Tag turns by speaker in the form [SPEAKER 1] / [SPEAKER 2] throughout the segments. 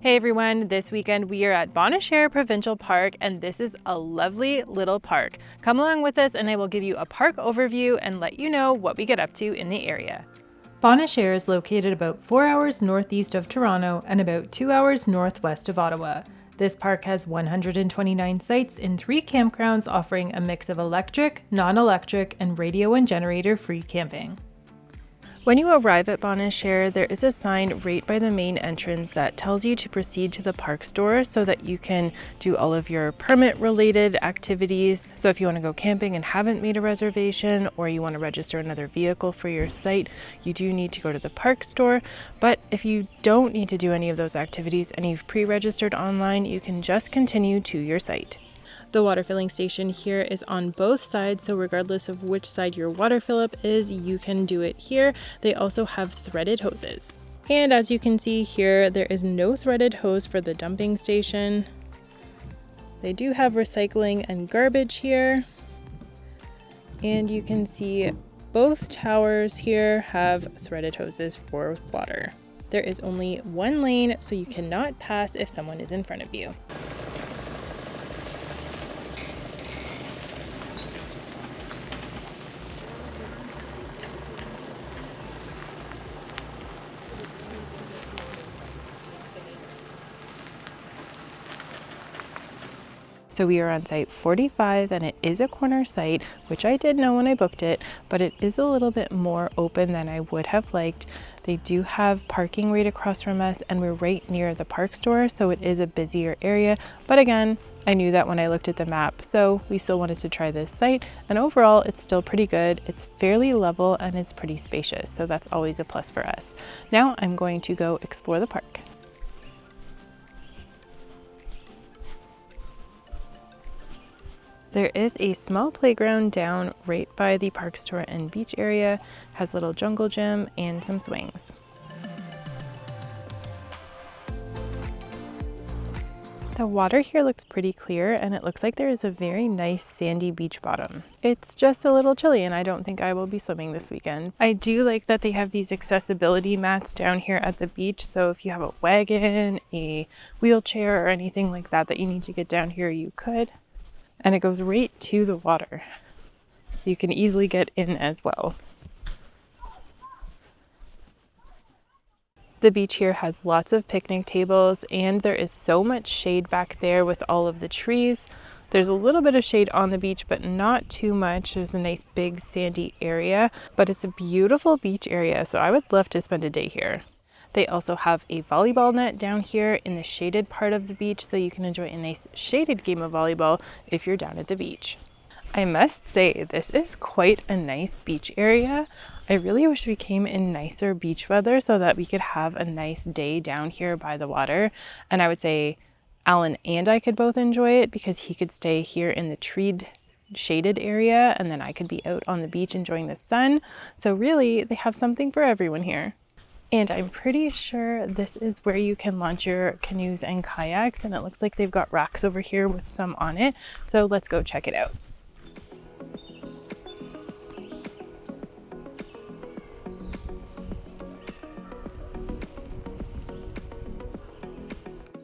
[SPEAKER 1] Hey everyone, this weekend we are at Bonnechere Provincial Park and this is a lovely little park. Come along with us and I will give you a park overview and let you know what we get up to in the area. Bonnechere is located about 4 hours northeast of Toronto and about 2 hours northwest of Ottawa. This park has 129 sites in 3 campgrounds offering a mix of electric, non-electric, and radio and generator-free camping. When you arrive at Bonnechere, there is a sign right by the main entrance that tells you to proceed to the park store so that you can do all of your permit-related activities. So if you want to go camping and haven't made a reservation, or you want to register another vehicle for your site, you do need to go to the park store. But if you don't need to do any of those activities and you've pre-registered online, you can just continue to your site. The water filling station here is on both sides, so regardless of which side your water fill up is, you can do it here. They also have threaded hoses. And as you can see here, there is no threaded hose for the dumping station. They do have recycling and garbage here. And you can see both towers here have threaded hoses for water. There is only one lane, so you cannot pass if someone is in front of you. So we are on site 45 and it is a corner site, which I did know when I booked it, but it is a little bit more open than I would have liked. They do have parking right across from us and we're right near the park store, so it is a busier area. But again, I knew that when I looked at the map, so we still wanted to try this site, and overall it's still pretty good. It's fairly level and it's pretty spacious, so that's always a plus for us. Now I'm going to go explore the park. There is a small playground down right by the park store and beach area, has a little jungle gym and some swings. The water here looks pretty clear and it looks like there is a very nice sandy beach bottom. It's just a little chilly and I don't think I will be swimming this weekend. I do like that they have these accessibility mats down here at the beach, so if you have a wagon, a wheelchair, or anything like that that you need to get down here, you could. And it goes right to the water. You can easily get in as well. The beach here has lots of picnic tables and there is so much shade back there with all of the trees. There's a little bit of shade on the beach, but not too much. There's a nice big sandy area, but it's a beautiful beach area, so I would love to spend a day here. They also have a volleyball net down here in the shaded part of the beach, so you can enjoy a nice shaded game of volleyball if you're down at the beach. I must say, this is quite a nice beach area. I really wish we came in nicer beach weather so that we could have a nice day down here by the water. And I would say Alan and I could both enjoy it because he could stay here in the treed shaded area and then I could be out on the beach enjoying the sun. So really, they have something for everyone here. And I'm pretty sure this is where you can launch your canoes and kayaks, and it looks like they've got racks over here with some on it. So let's go check it out.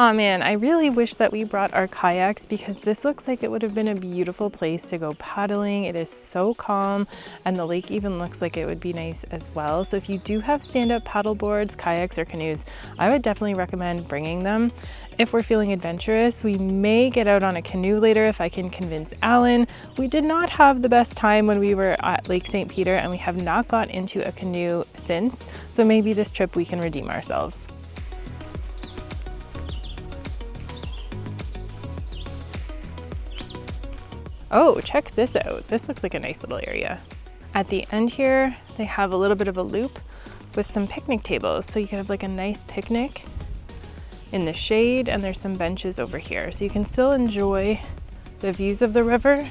[SPEAKER 1] Oh man, I really wish that we brought our kayaks because this looks like it would have been a beautiful place to go paddling. It is so calm and the lake even looks like it would be nice as well. So if you do have stand-up paddle boards, kayaks, or canoes, I would definitely recommend bringing them. If we're feeling adventurous, we may get out on a canoe later if I can convince Alan. We did not have the best time when we were at Lake St. Peter and we have not got into a canoe since. So maybe this trip we can redeem ourselves. Oh, check this out. This looks like a nice little area. At the end here, they have a little bit of a loop with some picnic tables. So you can have like a nice picnic in the shade, and there's some benches over here. So you can still enjoy the views of the river,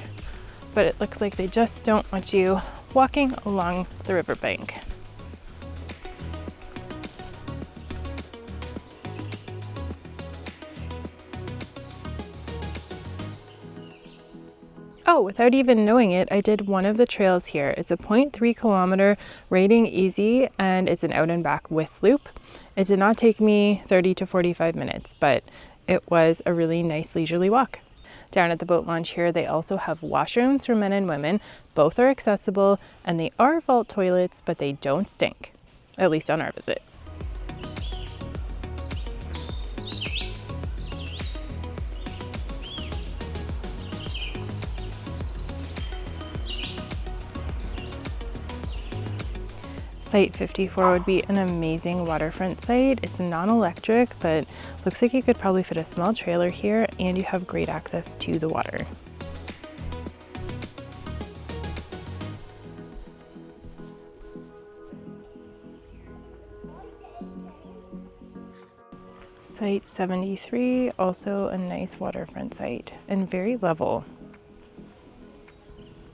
[SPEAKER 1] but it looks like they just don't want you walking along the riverbank. Oh, without even knowing it, I did one of the trails here. It's a 0.3 kilometer rating easy, and it's an out and back with loop. It did not take me 30 to 45 minutes, but it was a really nice leisurely walk. Down at the boat launch here, they also have washrooms for men and women. Both are accessible, and they are vault toilets, but they don't stink, at least on our visit. Site 54 would be an amazing waterfront site. It's non-electric, but looks like you could probably fit a small trailer here, and you have great access to the water. Site 73, also a nice waterfront site and very level.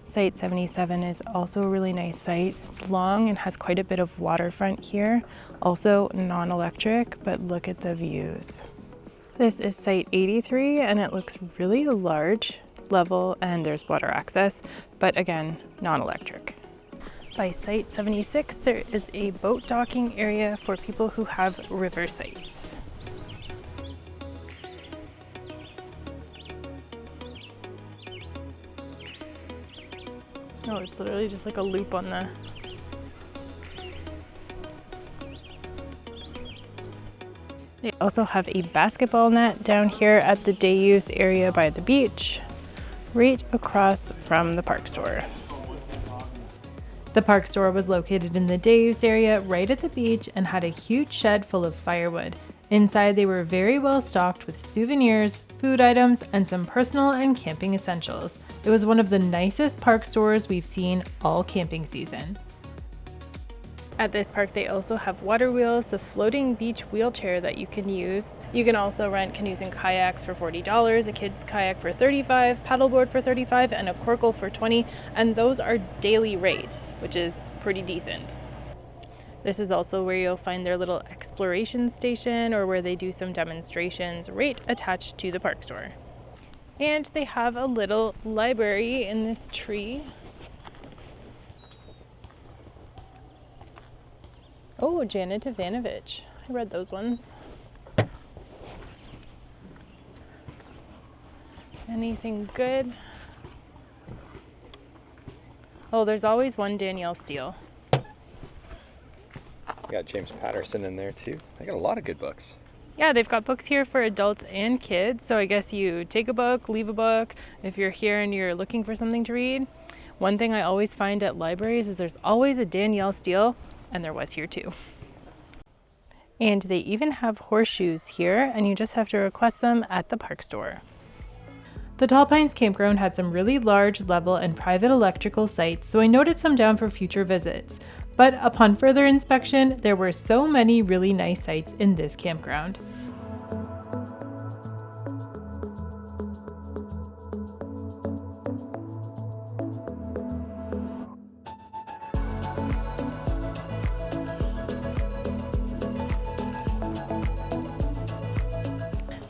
[SPEAKER 1] Site 77 is also a really nice site. It's long and has quite a bit of waterfront here. Also non-electric, but look at the views. This is Site 83 and it looks really large, level, and there's water access, but again, non-electric. By Site 76, there is a boat docking area for people who have river sites. Oh, it's literally just like a loop on the... They also have a basketball net down here at the day use area by the beach, right across from the park store. The park store was located in the day use area right at the beach and had a huge shed full of firewood. Inside, they were very well stocked with souvenirs, food items, and some personal and camping essentials. It was one of the nicest park stores we've seen all camping season. At this park, they also have water wheels, the floating beach wheelchair that you can use. You can also rent canoes and kayaks for $40, a kid's kayak for $35, paddleboard for $35, and a corkle for $20, and those are daily rates, which is pretty decent. This is also where you'll find their little exploration station or where they do some demonstrations right attached to the park store. And they have a little library in this tree. Oh, Janet Ivanovich. I read those ones. Anything good? Oh, there's always one Danielle Steele.
[SPEAKER 2] Got James Patterson in there too. They got a lot of good books.
[SPEAKER 1] Yeah, they've got books here for adults and kids. So I guess you take a book, leave a book. If you're here and you're looking for something to read. One thing I always find at libraries is there's always a Danielle Steele, and there was here too. And they even have horseshoes here, and you just have to request them at the park store. The Tall Pines Campground had some really large, level, and private electrical sites, so I noted some down for future visits. But upon further inspection, there were so many really nice sites in this campground.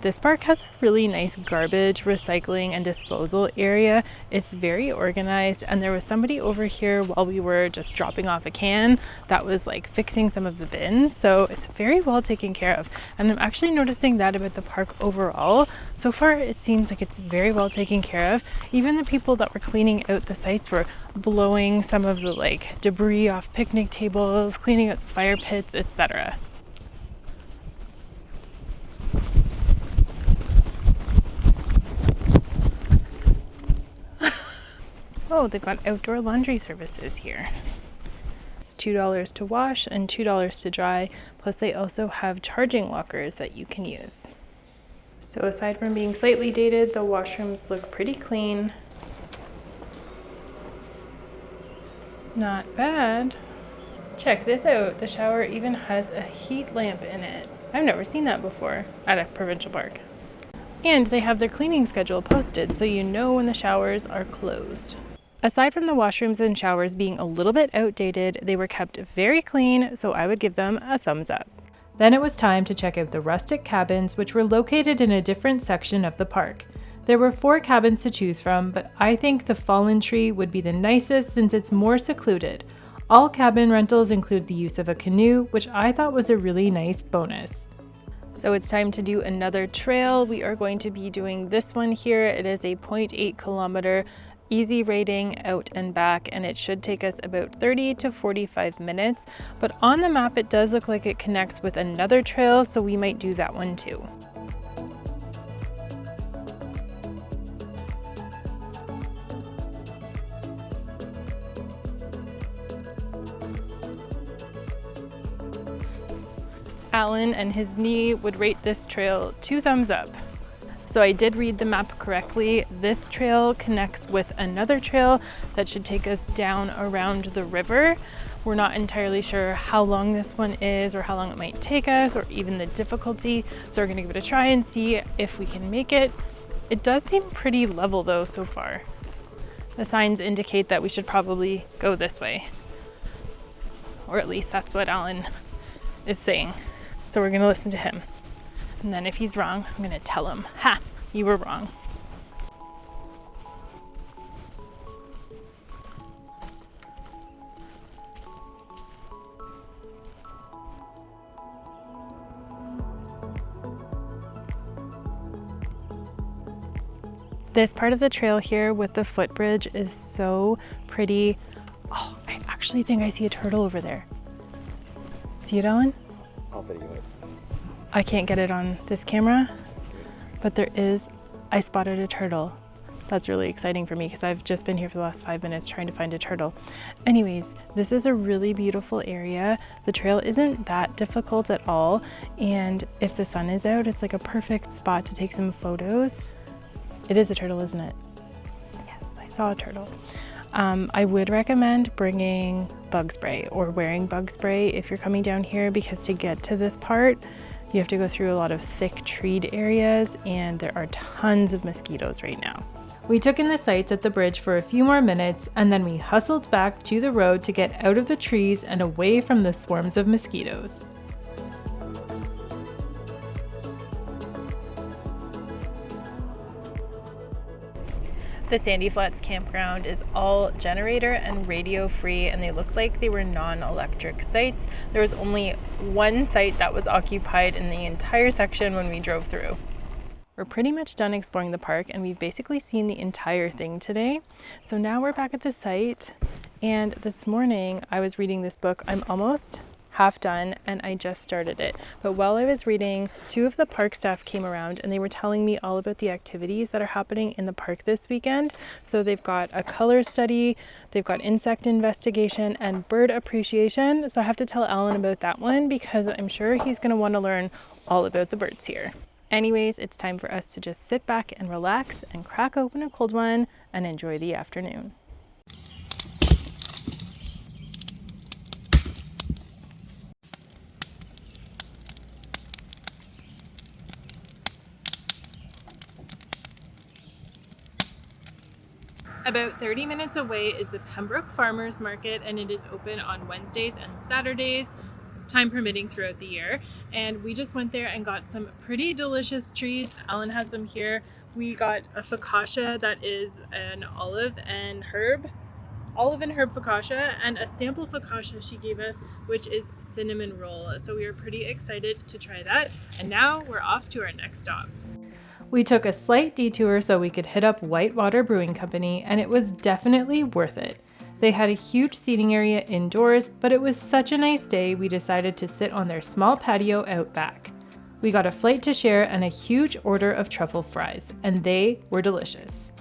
[SPEAKER 1] This park has a really nice garbage recycling and disposal area. It's very organized, and there was somebody over here while we were just dropping off a can that was like fixing some of the bins. So it's very well taken care of. And I'm actually noticing that about the park overall. So far, it seems like it's very well taken care of. Even the people that were cleaning out the sites were blowing some of the like debris off picnic tables, cleaning out the fire pits, etc. Oh, they've got outdoor laundry services here. It's $2 to wash and $2 to dry, plus they also have charging lockers that you can use. So aside from being slightly dated, the washrooms look pretty clean. Not bad. Check this out, the shower even has a heat lamp in it. I've never seen that before at a provincial park. And they have their cleaning schedule posted so you know when the showers are closed. Aside from the washrooms and showers being a little bit outdated, they were kept very clean, so I would give them a thumbs up. Then it was time to check out the Rustic cabins, which were located in a different section of the park. There were 4 cabins to choose from, but I think the Fallen Tree would be the nicest since it's more secluded. All cabin rentals include the use of a canoe, which I thought was a really nice bonus. So it's time to do another trail. We are going to be doing this one here. It is a 0.8 kilometer easy rating out and back, and it should take us about 30 to 45 minutes. But on the map, it does look like it connects with another trail, so we might do that one too. Alan and his knee would rate this trail 2 thumbs up. So I did read the map correctly. This trail connects with another trail that should take us down around the river. We're not entirely sure how long this one is or how long it might take us or even the difficulty. So we're gonna give it a try and see if we can make it. It does seem pretty level though so far. The signs indicate that we should probably go this way. Or at least that's what Alan is saying. So we're gonna listen to him. And then if he's wrong, I'm gonna tell him, ha, you were wrong. This part of the trail here with the footbridge is so pretty. Oh, I actually think I see a turtle over there. See it, Ellen?
[SPEAKER 2] I'll video it.
[SPEAKER 1] I can't get it on this camera, but I spotted a turtle. That's really exciting for me because I've just been here for the last 5 minutes trying to find a turtle. Anyways, this is a really beautiful area. The trail isn't that difficult at all. And if the sun is out, it's like a perfect spot to take some photos. It is a turtle, isn't it? Yes, I saw a turtle. I would recommend bringing bug spray or wearing bug spray if you're coming down here, because to get to this part, you have to go through a lot of thick treed areas and there are tons of mosquitoes right now. We took in the sights at the bridge for a few more minutes and then we hustled back to the road to get out of the trees and away from the swarms of mosquitoes. The Sandy Flats campground is all generator and radio free, and they look like they were non-electric sites. There was only one site that was occupied in the entire section when we drove through. We're pretty much done exploring the park and we've basically seen the entire thing today. So now we're back at the site, and this morning I was reading this book. I'm almost half done and I just started it. But while I was reading, 2 of the park staff came around and they were telling me all about the activities that are happening in the park this weekend. So they've got a color study, they've got insect investigation and bird appreciation. So I have to tell Alan about that one because I'm sure he's going to want to learn all about the birds here. Anyways, it's time for us to just sit back and relax and crack open a cold one and enjoy the afternoon. About 30 minutes away is the Pembroke Farmers Market, and it is open on Wednesdays and Saturdays, time permitting throughout the year. And we just went there and got some pretty delicious treats. Alan has them here. We got a focaccia that is an olive and herb focaccia, and a sample focaccia she gave us, which is cinnamon roll. So we are pretty excited to try that. And now we're off to our next stop. We took a slight detour so we could hit up Whitewater Brewing Company, and it was definitely worth it. They had a huge seating area indoors, but it was such a nice day we decided to sit on their small patio out back. We got a flight to share and a huge order of truffle fries, and they were delicious.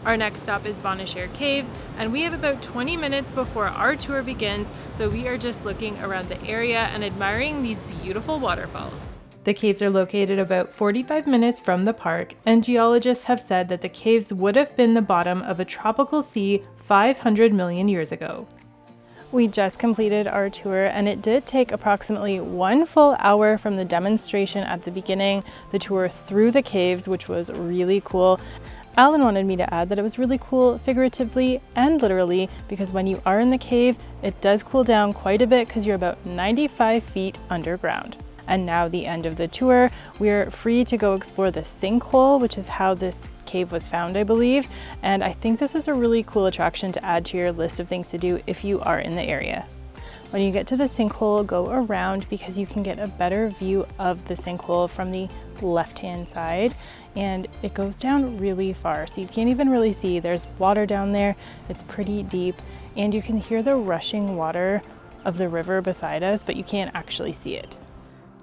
[SPEAKER 1] Our next stop is Bonnechere Caves, and we have about 20 minutes before our tour begins, so we are just looking around the area and admiring these beautiful waterfalls. The caves are located about 45 minutes from the park, and geologists have said that the caves would have been the bottom of a tropical sea 500 million years ago. We just completed our tour, and it did take approximately 1 full hour from the demonstration at the beginning, the tour through the caves, which was really cool. Alan wanted me to add that it was really cool figuratively and literally, because when you are in the cave, it does cool down quite a bit because you're about 95 feet underground. and now the end of the tour. We're free to go explore the sinkhole, which is how this cave was found, I believe. And I think this is a really cool attraction to add to your list of things to do if you are in the area. When you get to the sinkhole, go around because you can get a better view of the sinkhole from the left-hand side, and it goes down really far, so you can't even really see. There's water down there, it's pretty deep, and you can hear the rushing water of the river beside us, but you can't actually see it.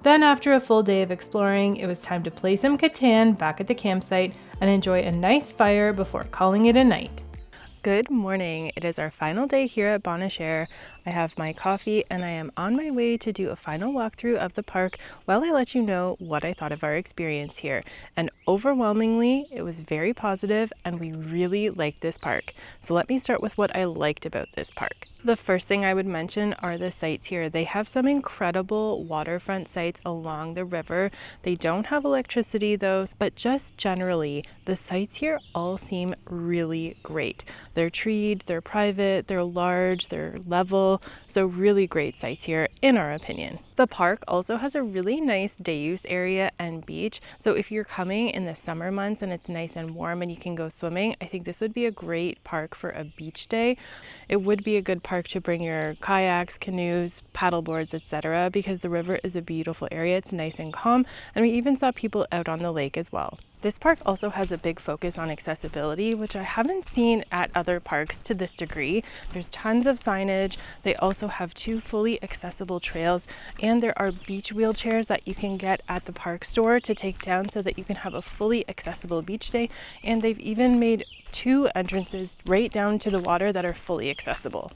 [SPEAKER 1] Then after a full day of exploring, it was time to play some Catan back at the campsite and enjoy a nice fire before calling it a night. Good morning. It is our final day here at Bonnechere. I have my coffee and I am on my way to do a final walkthrough of the park while I let you know what I thought of our experience here. And overwhelmingly, it was very positive and we really liked this park. So let me start with what I liked about this park. The first thing I would mention are the sites here. They have some incredible waterfront sites along the river. They don't have electricity though, but just generally, the sites here all seem really great. They're treed, they're private, they're large, they're level, so really great sites here in our opinion. The park also has a really nice day use area and beach, so if you're coming in the summer months and it's nice and warm and you can go swimming, I think this would be a great park for a beach day. It would be a good park to bring your kayaks, canoes, paddle boards, etc. because the river is a beautiful area. It's nice and calm, and we even saw people out on the lake as well. This park also has a big focus on accessibility, which I haven't seen at other parks to this degree. There's tons of signage. They also have 2 fully accessible trails, and there are beach wheelchairs that you can get at the park store to take down so that you can have a fully accessible beach day. And they've even made 2 entrances right down to the water that are fully accessible.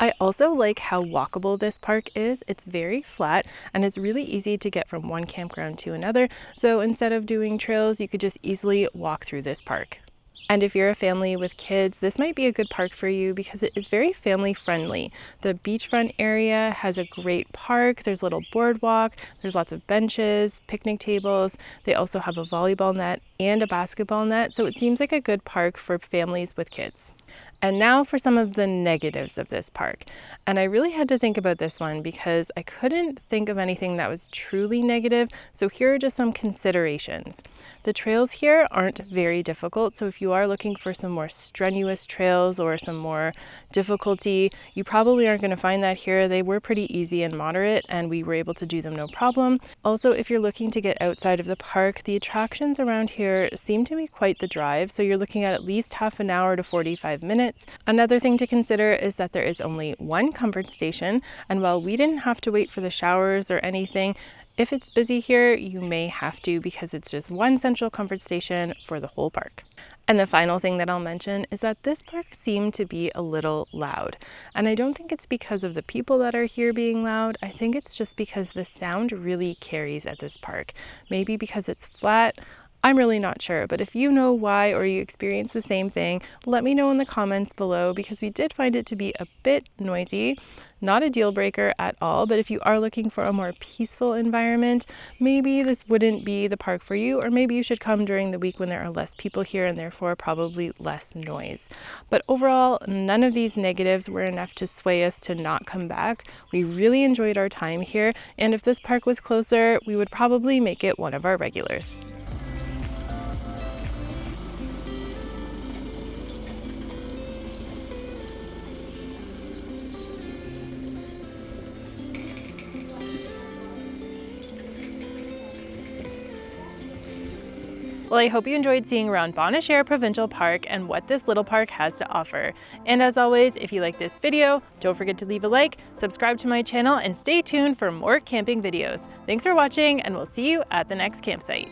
[SPEAKER 1] I also like how walkable this park is. It's very flat and it's really easy to get from one campground to another. So instead of doing trails, you could just easily walk through this park. And if you're a family with kids, this might be a good park for you because it is very family friendly. The beachfront area has a great park. There's a little boardwalk. There's lots of benches, picnic tables. They also have a volleyball net and a basketball net. So it seems like a good park for families with kids. And now for some of the negatives of this park. And I really had to think about this one because I couldn't think of anything that was truly negative. So here are just some considerations. The trails here aren't very difficult. So if you are looking for some more strenuous trails or some more difficulty, you probably aren't going to find that here. They were pretty easy and moderate, and we were able to do them no problem. Also, if you're looking to get outside of the park, the attractions around here seem to be quite the drive. So you're looking at least half an hour to 45 minutes. Another thing to consider is that there is only one comfort station, and while we didn't have to wait for the showers or anything, if it's busy here, you may have to because it's just one central comfort station for the whole park. And the final thing that I'll mention is that this park seemed to be a little loud. And I don't think it's because of the people that are here being loud. I think it's just because the sound really carries at this park. Maybe because it's flat. I'm really not sure, but if you know why or you experience the same thing, let me know in the comments below because we did find it to be a bit noisy. Not a deal breaker at all, but if you are looking for a more peaceful environment, maybe this wouldn't be the park for you, or maybe you should come during the week when there are less people here and therefore probably less noise. But overall, none of these negatives were enough to sway us to not come back. We really enjoyed our time here, and if this park was closer, we would probably make it one of our regulars. Well, I hope you enjoyed seeing around Bonnechere Provincial Park and what this little park has to offer. And as always, if you like this video, don't forget to leave a like, subscribe to my channel, and stay tuned for more camping videos. Thanks for watching, and we'll see you at the next campsite.